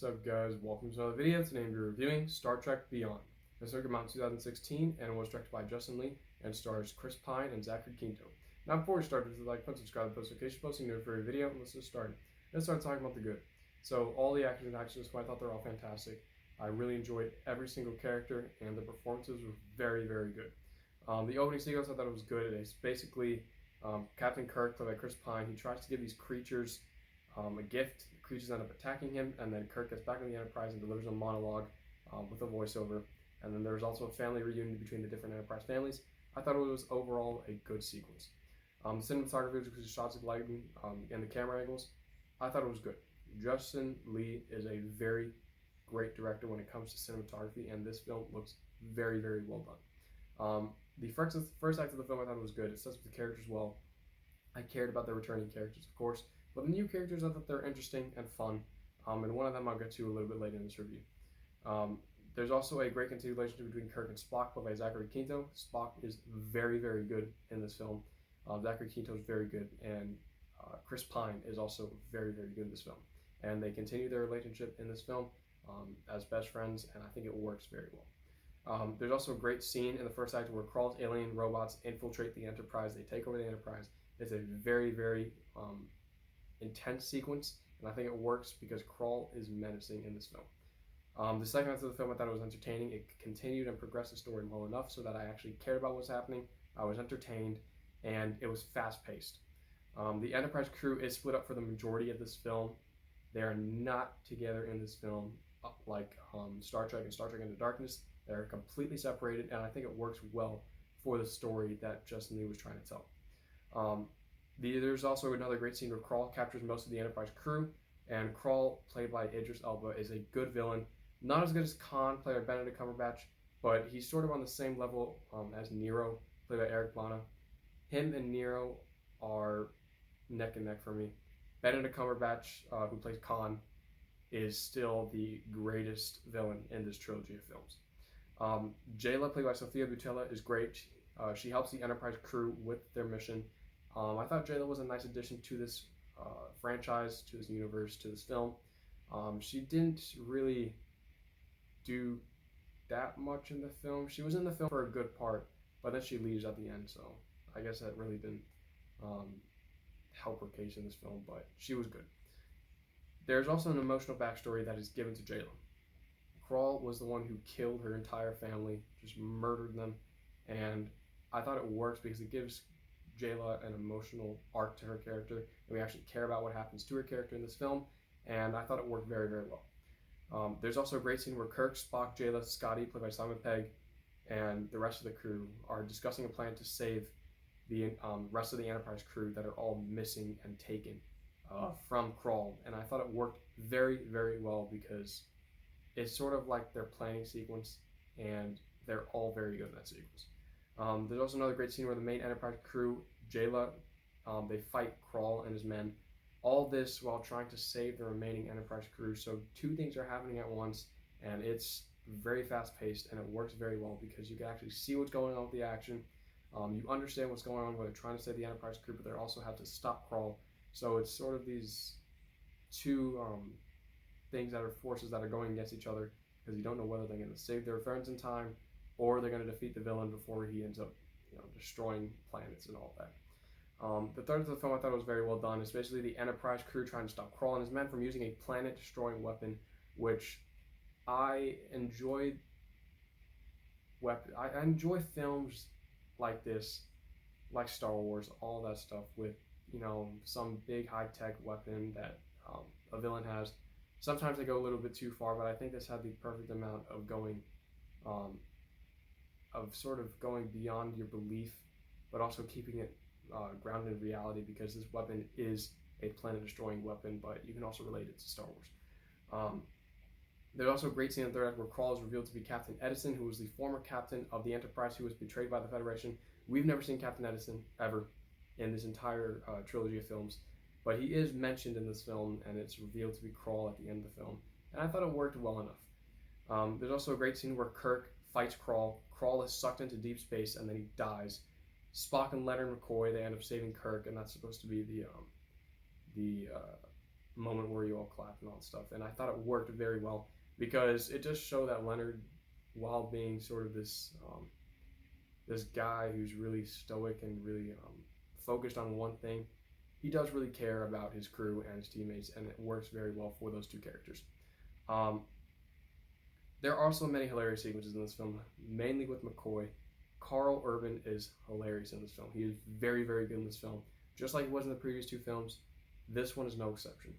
What's up, guys? Welcome to another video. Today we're reviewing Star Trek Beyond. This came out in 2016 and was directed by Justin Lee and stars Chris Pine and Zachary Quinto. Now, before we start, if you like, subscribe, post notification, posting new for every video, and let's just start. Let's start talking about the good. So, all the actors and actresses, I thought they're all fantastic. I really enjoyed every single character, and the performances were very, very good. The opening sequence, I thought it was good. It's basically Captain Kirk, played by Chris Pine. He tries to give these creatures a gift. The creatures end up attacking him, and then Kirk gets back on the Enterprise and delivers a monologue with a voiceover. And then there's also a family reunion between the different Enterprise families. I thought it was overall a good sequence. The cinematography, which is shots of lighting and the camera angles, I thought it was good. Justin Lee is a very great director when it comes to cinematography, and this film looks very, very well done. The first act of the film, I thought was good. It sets up the characters well. I cared about the returning characters, of course, but the new characters, I thought they're interesting and fun, and one of them I'll get to a little bit later in this review. There's also a great continuation between Kirk and Spock, played by Zachary Quinto. Spock is very, very good in this film. Zachary Quinto is very good, and Chris Pine is also very, very good in this film. And they continue their relationship in this film as best friends, and I think it works very well. There's also a great scene in the first act where Krall's alien robots infiltrate the Enterprise. They take over the Enterprise. It's a very, very intense sequence, and I think it works because Krall is menacing in this film. The second half of the film, I thought it was entertaining. It continued and progressed the story well enough so that I actually cared about what's happening. I was entertained, and it was fast-paced. The Enterprise crew is split up for the majority of this film. They are not together in this film like Star Trek and Star Trek Into Darkness. They're completely separated, and I think it works well for the story that Justin Lee was trying to tell. There's also another great scene where Krall captures most of the Enterprise crew, and Krall, played by Idris Elba, is a good villain. Not as good as Khan, played by Benedict Cumberbatch, but he's sort of on the same level as Nero, played by Eric Bana. Him and Nero are neck and neck for me. Benedict Cumberbatch, who plays Khan, is still the greatest villain in this trilogy of films. Jaylah, played by Sofia Boutella, is great. She helps the Enterprise crew with their mission. I thought Jaylah was a nice addition to this franchise, to this universe, to this film. She didn't really do that much in the film. She was in the film for a good part, but then she leaves at the end, so I guess that really didn't help her case in this film, but she was good. There's also an emotional backstory that is given to Jaylah. Krall was the one who killed her entire family, just murdered them, and I thought it works because it gives Jaylah an emotional arc to her character, and we actually care about what happens to her character in this film, and I thought it worked very, very well. There's also a great scene where Kirk, Spock, Jaylah, Scotty, played by Simon Pegg, and the rest of the crew are discussing a plan to save the rest of the Enterprise crew that are all missing and taken from Krall, and I thought it worked very, very well because it's sort of like their planning sequence, and they're all very good in that sequence. There's also another great scene where the main Enterprise crew, Jaylah, they fight Krall and his men. All this while trying to save the remaining Enterprise crew. So two things are happening at once, and it's very fast-paced, and it works very well because you can actually see what's going on with the action. You understand what's going on where they're trying to save the Enterprise crew, but they also have to stop Krall. So it's sort of these two things that are forces that are going against each other because you don't know whether they're going to save their friends in time or they're going to defeat the villain before he ends up, destroying planets and all that. The third of the film I thought was very well done. It's basically the Enterprise crew trying to stop Krall and his men from using a planet-destroying weapon, which I enjoyed. I enjoy films like this, like Star Wars, all that stuff with some big high-tech weapon that a villain has. Sometimes they go a little bit too far, but I think this had the perfect amount of going beyond your belief, but also keeping it grounded in reality because this weapon is a planet-destroying weapon, but you can also relate it to Star Wars. There's also a great scene in the third act where Krall is revealed to be Captain Edison, who was the former captain of the Enterprise who was betrayed by the Federation. We've never seen Captain Edison ever in this entire trilogy of films, but he is mentioned in this film, and it's revealed to be Krall at the end of the film, and I thought it worked well enough. There's also a great scene where Kirk fights Krall. Krall is sucked into deep space, and then he dies. Spock and Leonard McCoy, they end up saving Kirk, and that's supposed to be the moment where you all clap and all that stuff. And I thought it worked very well because it just showed that Leonard, while being sort of this guy who's really stoic and really focused on one thing, he does really care about his crew and his teammates, and it works very well for those two characters. Um, there are also many hilarious sequences in this film, mainly with McCoy. Karl Urban is hilarious in this film. He is very, very good in this film. Just like he was in the previous two films, this one is no exception.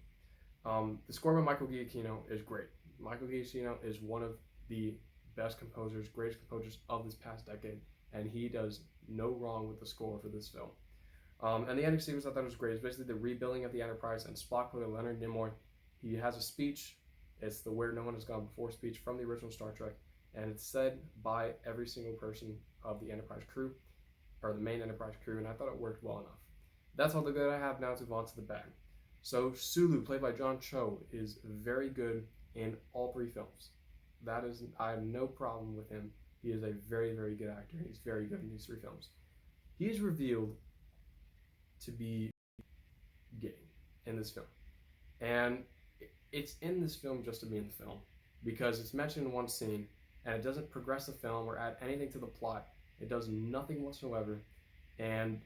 The score by Michael Giacchino is great. Michael Giacchino is one of the best composers, greatest composers of this past decade, and he does no wrong with the score for this film. And the ending sequence I thought was great. It's basically the rebuilding of the Enterprise, and Spock played by Leonard Nimoy. He has a speech. It's the Where No One Has Gone Before speech from the original Star Trek, and it's said by every single person of the Enterprise crew, or the main Enterprise crew, and I thought it worked well enough. That's all the good I have now to go on to the bad. So Sulu, played by John Cho, is very good in all three films. I have no problem with him. He is a very, very good actor. He's very good in these three films. He is revealed to be gay in this film. And it's in this film just to be in the film, because it's mentioned in one scene, and it doesn't progress the film or add anything to the plot. It does nothing whatsoever, and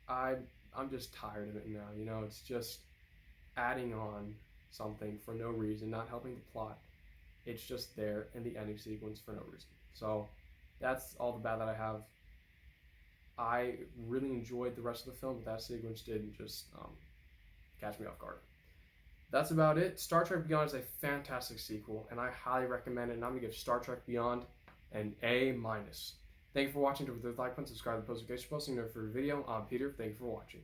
I'm just tired of it now. You know, it's just adding on something for no reason, not helping the plot. It's just there in the ending sequence for no reason. So that's all the bad that I have. I really enjoyed the rest of the film, but that sequence did just catch me off guard. That's about it. Star Trek Beyond is a fantastic sequel, and I highly recommend it. And I'm going to give Star Trek Beyond an A-. Thank you for watching. Don't forget to like and subscribe to the post notification posting for a video. I'm Peter. Thank you for watching.